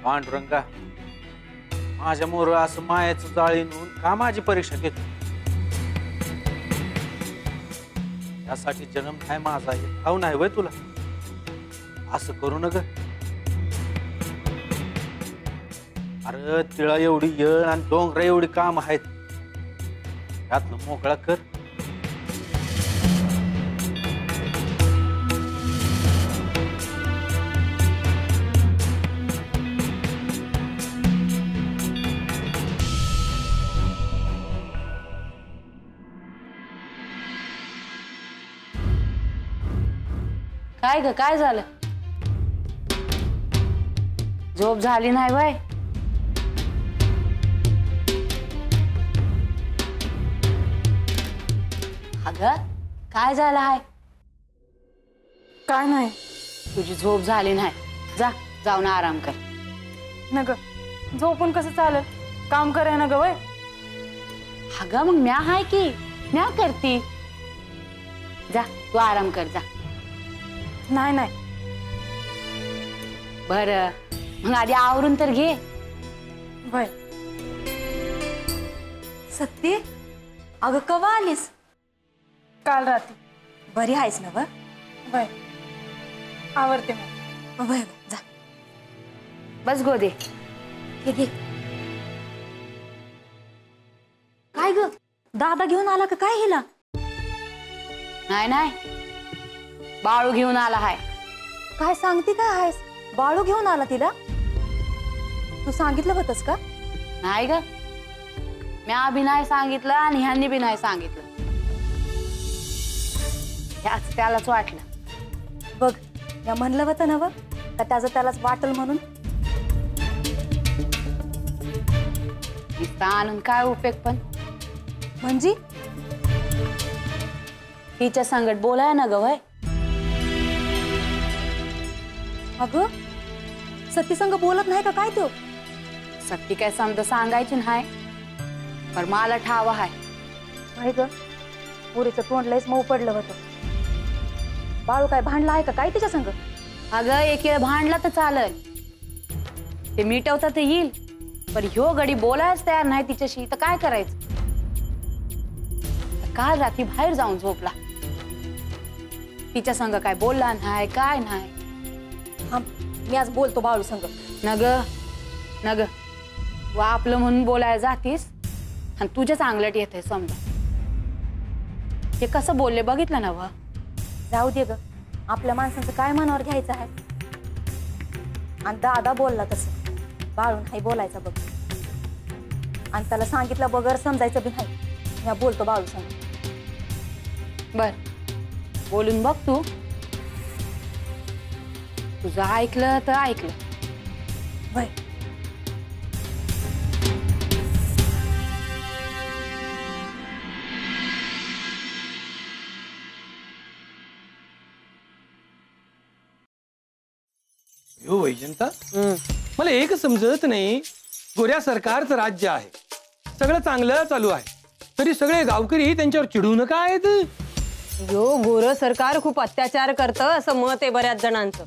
पांडुरंगा, माझ्या मोर असं मायाचं जाळीनून का माझी परीक्षा घेतो? यासाठी जन्म नाही माझा, हे ठाऊ नाही वय तुला? असं करू नका. अरे तिळा एवढी येळ आणि डोंगरा एवढी काम आहेत, त्यातनं मोकळा कर. काय ग, काय झालं? झोप झाली नाही वय? अगं काय झालं आहे? काय नाही. तुझी झोप झाली नाही, जा जाऊन आराम कर. न ग, झोपून कसं चालेल? काम कराय ना ग वय. अगं मग म्या हाय की, म्या करती. जा तू आराम कर जा. नाही नाही. बर मग आधी आवरून तर घे. वय सत्य, अगं कवा आलीस? काल रात्री. बरी आहेस ना? वय आवडते मग. वय जा. बस गोदे. हे घे. काय ग, दादा घेऊन आला का काय हिला? नाही नाही, बाळू घेऊन आला हाय. काय सांगते काय आहेस? बाळू घेऊन आला तिला? तू सांगितलं होतस का? नाही ग, म्या बी नाही सांगितलं आणि ह्यांनी बी नाही सांगितलं. याच त्यालाच वाटलं. बघ, या म्हणलं होतं ना का त्याचं त्यालाच वाटल म्हणून. नुसता आणून काय उपयोग? पण म्हणजे तिच्या संगत बोलाय ना ग वय. अगं सत्ती संग बोलत नाही का काय तो? सत्ती काय समजा सांगायची नाही, पण मला ठाव हाय. नाही ग, पुरीचं तोंड लयच मऊ पडलं होतं. बाळू काय भांडला आहे का काय तिच्या संग? अगं एक वेळ भांडला तर चालल, ते मिटवता तर येईल, पण ह्यो गडी बोलायच तयार नाही तिच्याशी, तर काय करायचं? काल रात्री बाहेर जाऊन झोपला, तिच्या संग काय बोलला नाही काय नाही. मी आज बोलतो बाळू संग. नग नग, व आपलं म्हणून बोलायला जातीस आणि तुझ्या चांगलट येते समजा. ते कसं बोलले बघितलं ना व. जाऊ दे ग, आपल्या माणसांचं काय मनावर घ्यायचं आहे? आणि दादा बोलला तसं बाळू नाही बोलायचा बघ, आणि त्याला सांगितलं बगर समजायचं बी नाही. मी बोलतो बाळू संग. बर, बोलून बघ तू. तुझं ऐकलं तर ऐकलं. वय हो वैजंता, मला एक समजत नाही. गोऱ्या सरकारचं राज्य आहे, सगळं चांगलं चालू आहे, तरी सगळे गावकरी त्यांच्यावर चिडून का आहेत? यो गोर सरकार खूप अत्याचार करतं असं मत आहे बऱ्याच जणांचं.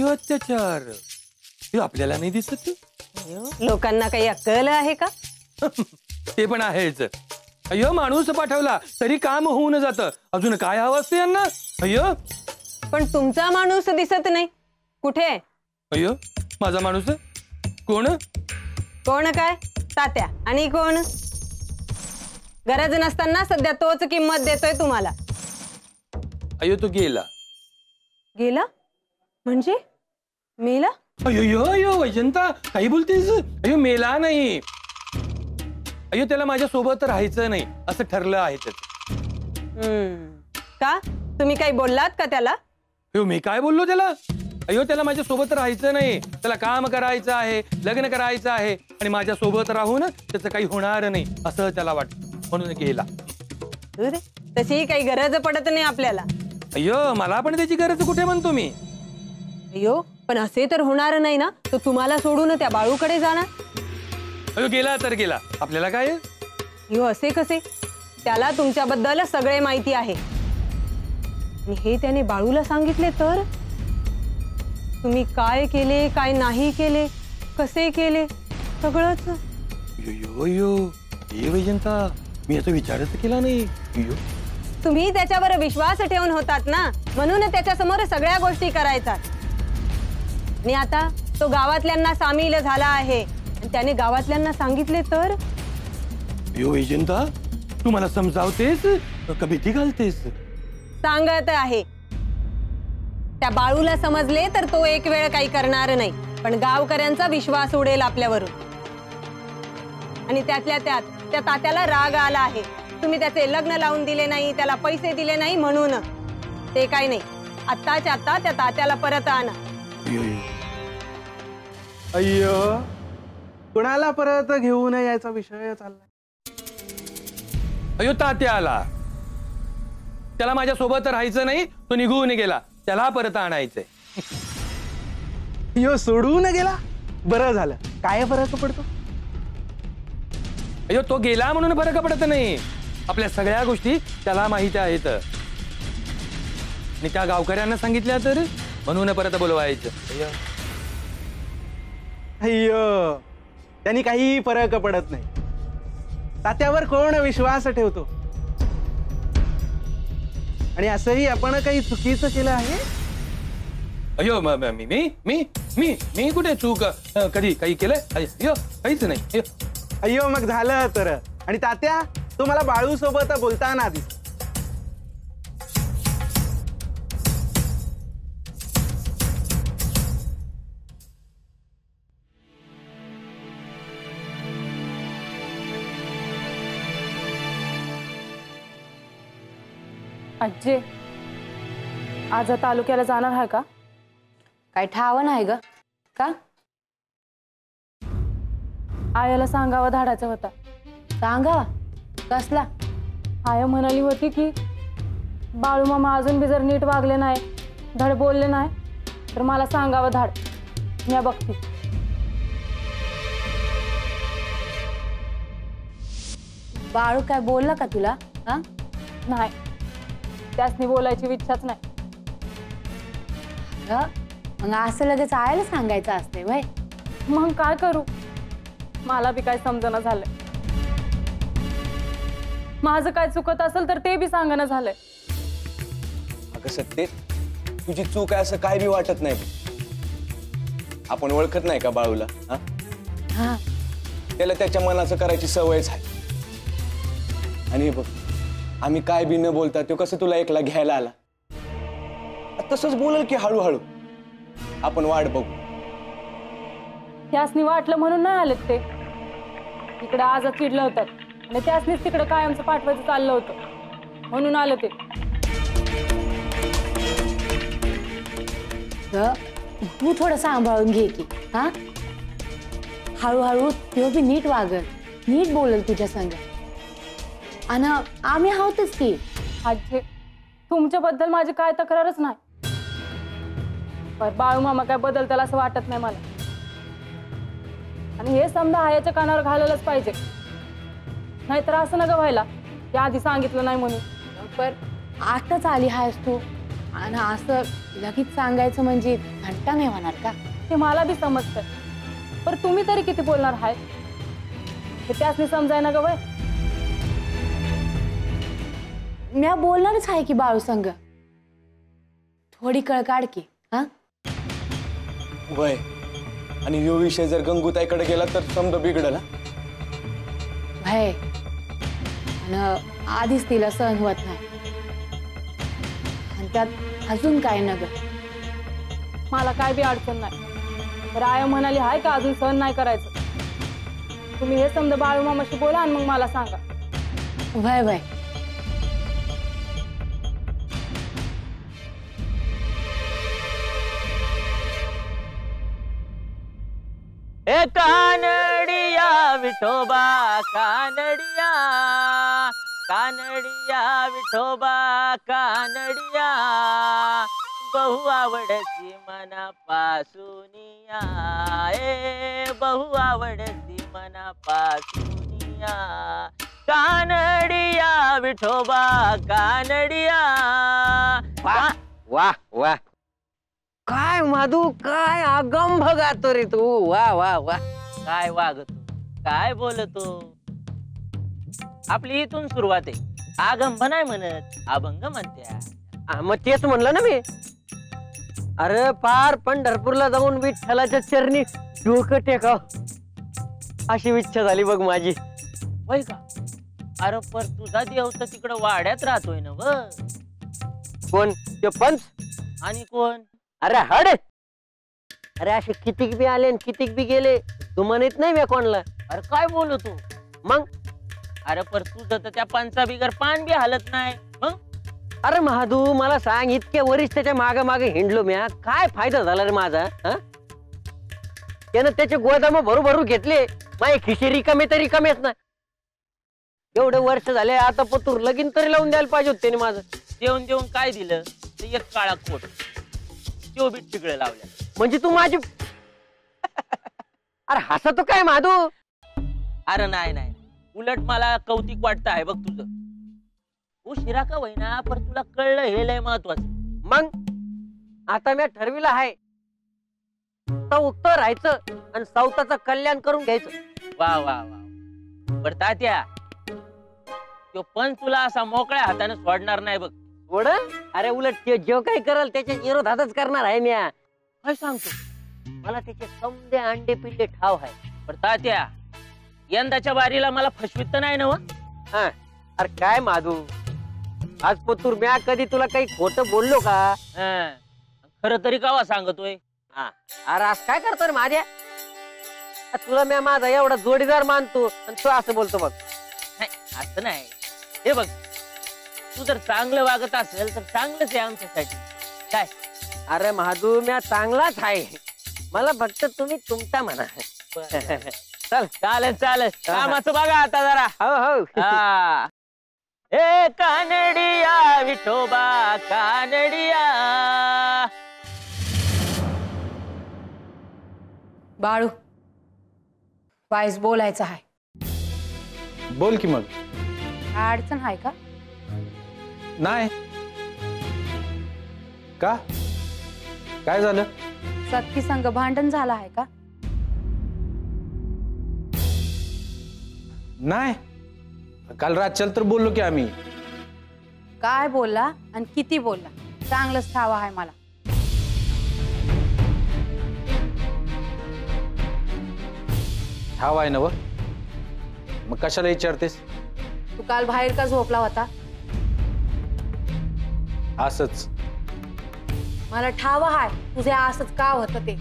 अत्याचार हे आपल्याला नाही दिसत. लोकांना काही अक्कल आहे का? ते पण आहेच. अय्यो, माणूस पाठवला तरी काम होऊन जातं, अजून काय हवं असतं यांना? अय्यो, पण तुमचा माणूस दिसत नाही. कुठे? अय्यो, माझा माणूस कोण? कोण काय? तात्या. आणि कोण? गरज नसताना सध्या तोच किंमत देतोय तुम्हाला. अय्यो, तो गेला. गेला म्हणजे? मेला? अय्यो अय्यो वैजंता, काही बोलतेस? अय्यो, मेला नाही. अय्यो, त्याला माझ्या सोबत राहायचं नाही असं ठरलं आहे त्याचं. का तुम्ही काही बोललात का त्याला? अय्यो, मी काय बोललो त्याला? अय्यो, त्याला माझ्या सोबत राहायचं नाही, त्याला काम करायचं आहे, लग्न करायचं आहे, आणि माझ्या सोबत राहून त्याचं काही होणार नाही असं त्याला वाटतं, म्हणून गेला. तशी काही गरज पडत नाही आपल्याला. अय्यो, मला पण त्याची गरज कुठे म्हणतो मी? अय्यो, पण असे तर होणार नाही ना, तो तुम्हाला सोडून त्या बाळूकडे जाणार. अय्यो, गेला तर गेला, आपल्याला काय? अय्यो, असे कसे? त्याला तुमच्याबद्दल सगळे माहिती आहे, आणि हे त्याने बाळूला सांगितले तर तुम्ही काय केले काय नाही केले कसे केले सगळंच. यो यो हे वैजंता, मी याचा विचारच केला नाही. यो तुम्ही त्याच्यावर विश्वास ठेवून होतात ना, म्हणून त्याच्यासमोर सगळ्या गोष्टी करायचात. आणि आता तो गावातल्यांना सामील झाला आहे आणि त्याने गावातल्यांना सांगितले तर. यो वैजंता, तू मला समजावतेस का भीती घालतेस? सांगत आहे. त्या बाळूला समजले तर तो एक वेळ काही करणार नाही, पण गावकऱ्यांचा विश्वास उडेल आपल्यावरून. आणि त्यातल्या त्यात त्या तात्याला राग आला आहे. तुम्ही त्याचे लग्न लावून दिले नाही, त्याला पैसे दिले नाही म्हणून. ते काय नाही, आत्ताच्या आत्ता त्या तात्याला परत आणा. अय्यो, कुणाला परत घेऊन यायचा विषय चाललाय. अयो तात्या आला, त्याला माझ्या सोबत राहायचं नाही, तो निघून गेला, त्याला परत आणायचंय. अय्यो, सोडून गेला, बरं झालं. काय फरक पडतो? अयो तो गेला म्हणून फरक पडत नाही, आपल्या सगळ्या गोष्टी त्याला माहिती आहेत. आणि त्या गावकऱ्यांना सांगितल्या तर म्हणून परत बोलवायचं. अय्यो, त्यांनी काही फरक पडत नाही. तात्यावर कोण विश्वास ठेवतो? आणि असंही आपण काही चुकीचं केलं आहे? अयो मी मी मी मी मी कुठे चूक कधी काही केलंय? अयो काहीच नाही. अयो अय्यो, मग झालं तर. आणि तात्या, तू मला बाळू सोबत बोलताना दिस. आजी, आज तालुक्याला जाणार आहे का? काय ठाव नाही ग. का? आयाला सांगावा धाडायचा होता. सांगा कसला? आया म्हणाली होती की बाळू मामा अजून बी जर नीट वागले नाही, धड बोलले नाही, तर मला सांगावं धाड. मी बघते. बाळू काय बोलला का तुला? हा, नाही, त्यासनी बोलायची इच्छाच नाही. मग असं लगेच आयला सांगायचं असते वय? मग काय करू, मला बी काय समजना झालंय. माझं काय चुकत असेल तर ते बी सांगणं झालंय. अगं सत्ते, तुझी चूक आहे असं काय बी वाटत नाही. आपण ओळखत नाही का बाळूला? हा, त्याला त्याच्या मनाचं करायची सवयच आहे. आणि बघ, आम्ही काय बी न बोलता तो कसं तुला एकला घ्यायला आला, तसंच बोलल की हळूहळू. आपण वाट बघू. त्यासनी वाटलं म्हणून नाही आलेत ते. इकडे आज चिडलं होतं आणि त्यासनीच तिकडे कायमचं पाठवायचं चाललं होतं म्हणून आलं ते. तू थोडं सांभाळून घे की. हा, हळूहळू तो बी नीट वागल, नीट बोलल तुझ्या संग. आणि आम्ही आहोतच की. आजी, तुमच्याबद्दल माझी काय तक्रारच नाही, पण बाळू मामा काय बदलताल असं वाटत नाही मला. आणि हे समजा आयाच्या कानावर घालायलाच पाहिजे, नाहीतर असं नका व्हायला ते आधी सांगितलं नाही म्हणून. पण आताच आली आहेस तू आणि असं लगेच सांगायचं म्हणजे घंटा नाही होणार का? ते मला बी समजतंय, पण तुम्ही तरी किती बोलणार आहे हे त्यासनी समजाय ना ग वय. मी बोलणारच आहे की बाळू संग. थोडी कळ काढ की. हा, वय. आणि यो विषय जर गंगूताईकडे गेला तर समजा बिघडला. भय, आणि आधीच तिला सहन होत नाही आणि त्यात अजून काय न ग. मला काय बी अडचण नाही. तर आया म्हणाली हाय का अजून सहन नाही करायचं. तुम्ही हे समजा बाळू मामाशी बोला आणि मग मला सांगा. भय भय. ए कानडिया विठोबा कानडिया, कानडिया विठोबा कानडिया, बहु आवडती मनापासूनिया, ए बहु आवडती मनापासूनिया, कानडिया विठोबा कानडिया. वाह वाह वाह, काय माधू, काय अगंभ गातो रे तू. वा वा वा. काय वागतो, काय बोलतो. आपली इथून सुरुवात आहे. आगंभ नाही म्हणत, अभंग म्हणत्या. मग तेच म्हणलं ना मी. अरे पार पंढरपूरला जाऊन विठ्ठलाच्या चरणी डोकं टेकाव अशी इच्छा झाली बघ माझी. होय का? अरे पर तुझा देव तर तिकडं वाड्यात राहतोय ना व. कोण ते पंच? आणि कोण? अरे हड. अरे असे कितीक बी आले आणि कितीक बी गेले, तू म्हणत नाही मी कोणला. अरे काय बोलतो मग? अरे पर तुझं तर त्या पंचा बिगर पान बी हालत नाही मग. अरे महादू मला सांग, इतके वरिष्ठ त्याच्या मागे मागे हिंडलो म्या, काय फायदा झाला रे माझा? त्यानं त्याचे गोदाम भरू घेतले, माझे खिशे रिकामे तरी रिकामेच ना. एवढे वर्ष झाले, आता पतूर लगीन तरी लावून द्यायला पाहिजे होते माझं. देऊन देऊन काय दिलं? ते एक काळा कोट, तो बी तिकडे लावल्या. म्हणजे तू माझी अरे हसतो काय महादू? अरे नाही नाही, उलट मला कौतिक वाटतं आहे बघ तुझं. उशिरा का होईना पण तुला कळलं हे लय महत्वाचं. मग आता मी ठरविलं आहे, उत्तर राहायचं आणि सौताचं कल्याण करून घ्यायचं. वा वा वा. बर तात्या, तो पण तुला असा मोकळ्या हाताने सोडणार नाही बघ. सोड? अरे उलट ते जे काही करल त्याच्या विरोधातच करणार आहे मी. काय सांगतो? मला त्याचे समदे अंडे पिल्ले ठाव आहे. बर तात्या, यंदाच्या बारीला मला फसवित तर नाही ना व? अरे काय माधू, आज पतूर म्या कधी तुला काही खोटं बोललो का? खरं तरी कावा सांगतोय? अरे आज काय करतो रे माझ्या? तुला म्या माझा एवढा जोडीदार मानतो आणि तू असं बोलतो बघ. नाही असं नाही. हे बघ, तू जर चांगलं वागत असेल तर चांगलंच आहे आमच्यासाठी. काय? अरे महादू म्या चांगलाच आहे, मला फक्त तुम्ही तुमचा म्हणा. चल चालेल चालेल, कामाचं बघा आता जरा. हो हो. ए कानडिया विठोबा कानडिया. बाळू, वाईस बोलायचं आहे. बोल की मग. काय अडचण आहे का? नाही. का? काय झालं? सख्खी संग भांडण झालं आहे का? नाही, काल रातच्याला तर बोललो की आम्ही. काय बोलला आणि किती बोलला? चांगलंच ठाव आहे मला. ठाव आहे ना व? मग कशाला विचारतेस? तू काल बाहेर का झोपला होता? असंच. मला ठाव आहे तुझे असंच का होतं ते.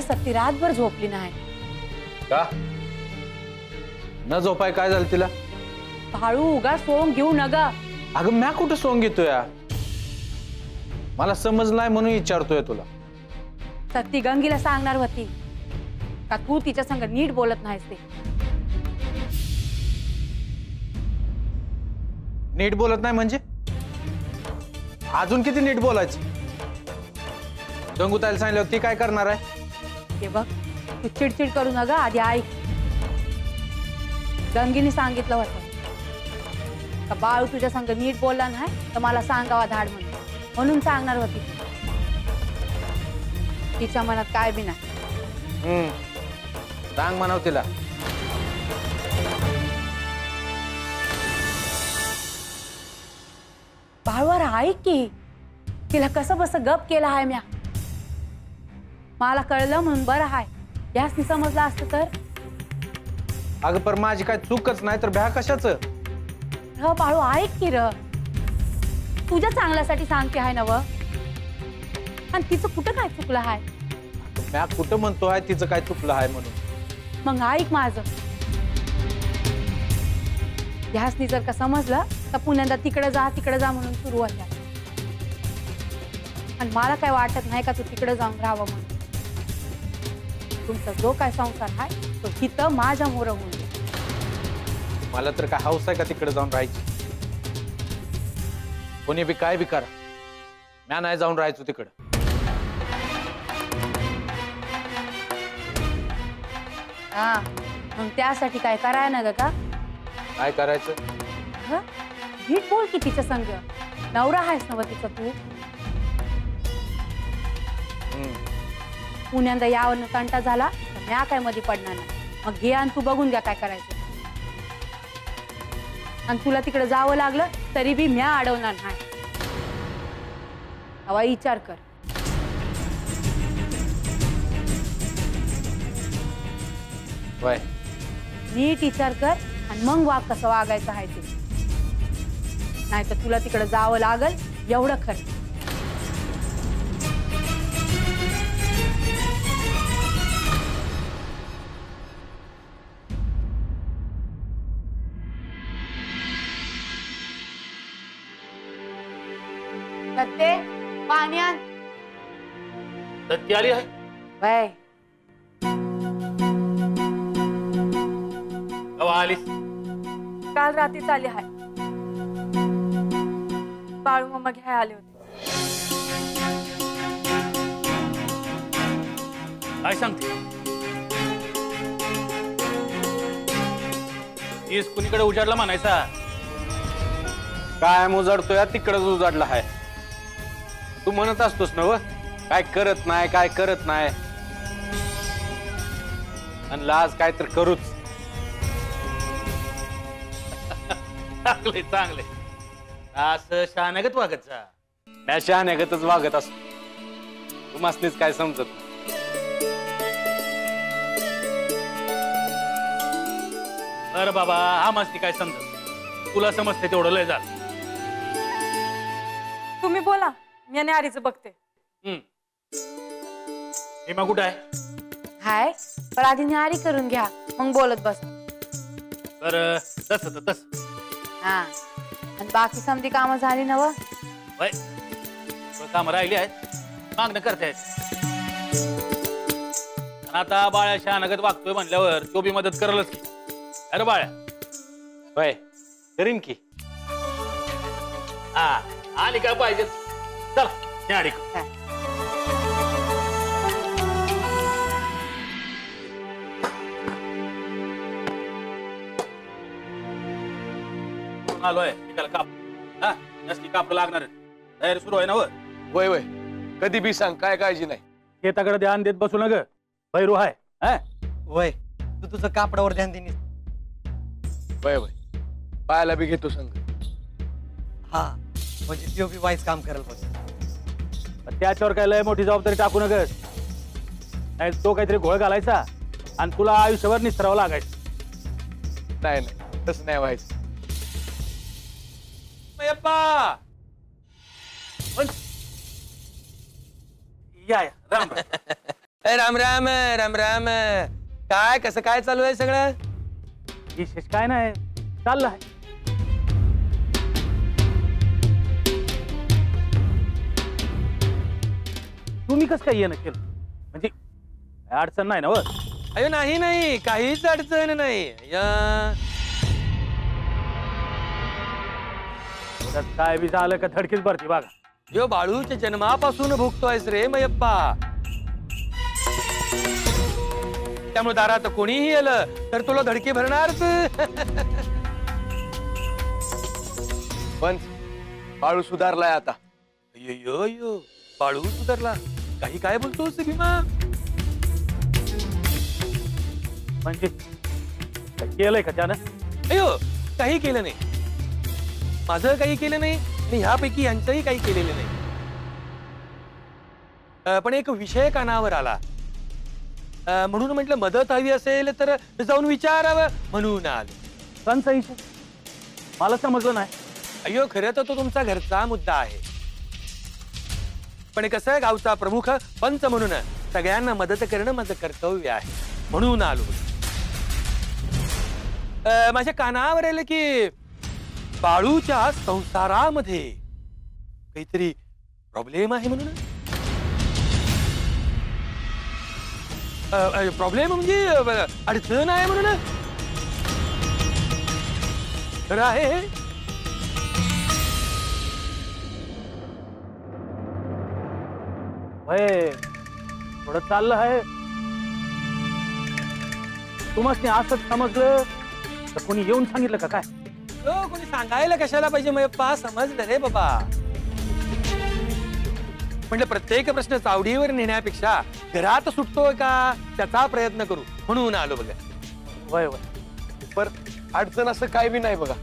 सत्ती रातभर झोपली नाही का? न झोपाय काय झालं तिला? भाळू उगा सोंग घेऊ नग. अगं म्या कुठं सोंग घेतोय? मला समज नाही म्हणून विचारतोय तुला. सत्ती गंगीला सांगणार होती का तू तिच्या संग नीट बोलत नाहीस ते? नीट बोलत नाही म्हणजे? अजून किती नीट बोलायचं? गंगूताईला सांगितलं ती काय करणार आहे? हे बघ, तू चिडचिड करू नका, आधी ऐक. गंगीने सांगितलं होतं का बाळू तुझ्या संग नीट बोलला नाही तर मला सांगावा धाड म्हणून सांगणार होती. तिच्या मनात काय बी नाही. सांग म्हणाव तिला. बाळूवर ऐक की, तिला कसं बस गप केलं आहे म्या. मला कळलं म्हणून बरं आहे. यासनी समजलं असतं तर? अगं पर माझी काय चूकच नाही तर भ्या कशाचं? र बाळू ऐक की र, तुझ्या चांगल्यासाठी सांगते आहे ना व. आणि तिचं कुठं काय चुकलं आहे? म्या कुठं म्हणतोय तिचं काय चुकलं आहे म्हणून? मग ऐक माझं. ह्यासनी जर का समजलं तर पुण्यांदा तिकडे जा म्हणून सुरू होत्या. आणि मला काय वाटत नाही का तू तिकडे जाऊन राहावं म्हणून. तुमचा जो काय संसार आहे तो हिथं माझ्या मोर होऊन दे. मला तर काय हौस आहे का तिकडे जाऊन राहायची? कोणी बी काय बी करा, म्या नाही जाऊन राहायचो तिकडं. हा, मग त्यासाठी काय कराय ना ग का? काय करायचं? नीट बोल की तिच्या संग. नवरा आहेस ना व तिचा तू? पुण्यांदा यावरनं कंटा झाला तर म्या काय मध्ये पडणार नाही. मग घे आणि तू बघून घ्या काय करायचं. आणि तुला तिकडे जावं लागलं तरी बी म्या अडवणार नाही. हवा विचार कर. वय नीट विचार कर आणि मग वाग कसं वागायचं आहे ते. नाही तर तुला तिकडे जावं लागल एवढं खरं. सत्ते पाणी आण. सत्य आली आहे. वय कवा आलीस? काल रात्रीच आली आहे. बाळू मामा घ्यायला आले होते. काय सांगते? तीस कुणीकडे उजाडला म्हणायचा? काय उजाडतोय तिकडेच उजाडला आहे. तू म्हणत असतोस ना व काय करत नाही काय करत नाही. आणि लाज काय तर करूच. चांगले चांगले असं शहाण्यागत वागत जा. त्या शहाण्यागतच वागत असतो. तुम्हासनीच काय समजत नाही. अरे बाबा हा मस्ती काय समजत. तुला समजते तेवढं लय झालं. तुम्ही बोला मी आणि आरीचं बघते. हेमा कुठं आहे? हाय पण आधी न्यारी करून घ्या मग बोलत बस. तर तस तस हा आणि बाकी समधी कामं झाली ना व? काम राहिली आहेत. मागणं करतायत. आता बाळ्या शहानगत वागतोय म्हणल्यावर तो बी मदत करलच की. अरे बाळ्या होय करीन की. हा आली काय पाहिजे. चला न्यारी कर. आलोय काप. हा नसती कापड लागणार. तयारी सुरू आहे ना वर? वय वय कधी बी सांग काय काळजी नाही. शेताकडे ध्यान देत बसू ना ग. भैरू आहे. वय तू तुझं कापडावर ध्यान देनीस. वय वय पायाला बी घेतो संग. हा म्हणजे तो बी वाईज काम करेल बघ. त्याच्यावर काय लय मोठी जबाबदारी टाकू नग. नाही तो काहीतरी घोळ घालायचा आणि तुला आयुष्यभर निसरावं लागायचं. नाही नाही तसं नाही व्हायचं. या राम राम राम राम राम. काय कसं काय चालू आहे सगळं? विशेष काय नाही चाललंय. तुम्ही कसं काय येणं केलं? म्हणजे अडचण नाही ना व? अयो नाही नाही काहीच अडचण नाही. काय बी झालं का धडकीच भरती बघा. यो बाळूच्या जन्मापासून भुगतोयस रे मयप्पा. त्यामुळे दारात कोणीही आलं तर तुला धडकी भरणारच. पण बाळू सुधारलाय आता. यो यो बाळू सुधारला. काही काय बोलतोस भीमा? म्हणजे केलंय का त्यानं? अयो काही केलं नाही. माझं काही केलं नाही आणि ह्यापैकी यांचंही काही केलेलं नाही. पण एक विषय कानावर आला म्हणून म्हटलं मदत हवी असेल तर जाऊन विचारावं म्हणून आलो. कंचा विषय मला समजलं नाही. अयो खरं तर तो तुमचा घरचा मुद्दा आहे. पण कसं गावचा प्रमुख पंच म्हणून सगळ्यांना मदत करणं माझं कर्तव्य आहे म्हणून आलो. माझ्या कानावर आलं की बाळूच्या संसारामध्ये काहीतरी प्रॉब्लेम आहे म्हणून. प्रॉब्लेम म्हणजे अडचण आहे म्हणून. खरं आहे? थोडं चाललं आहे. तुम्हाला असंच समजलं तर कोणी येऊन सांगितलं का काय? कोणी सांगायला कशाला पाहिजे मयप्पा. समजलं रे बाबा. म्हणजे प्रत्येक प्रश्न चावडीवर नेण्यापेक्षा घरात सुटतोय का त्याचा प्रयत्न करू म्हणून आलो बघा. वय वय पर अडचण असं काय बी नाही बघा.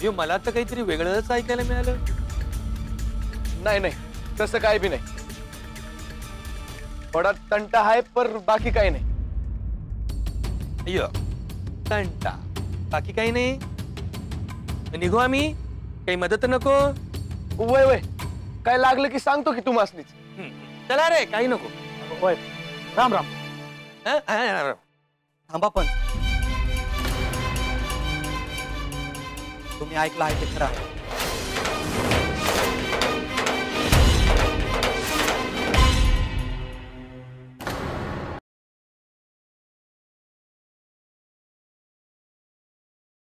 हे मला तर काहीतरी वेगळंच ऐकायला मिळालं. नाही नाही तसं काय बी नाही. थोडा तंटा आहे पर बाकी काही नाही. अय्यो तंटा बाकी काही नाही. निघू आम्ही. काही मदत नको. वय वय काय लागलं की सांगतो की तुम्हासनीच. चला रे काही नको. वय राम राम. थांबा पण तुम्ही ऐकलं आहे ते खरं आहे.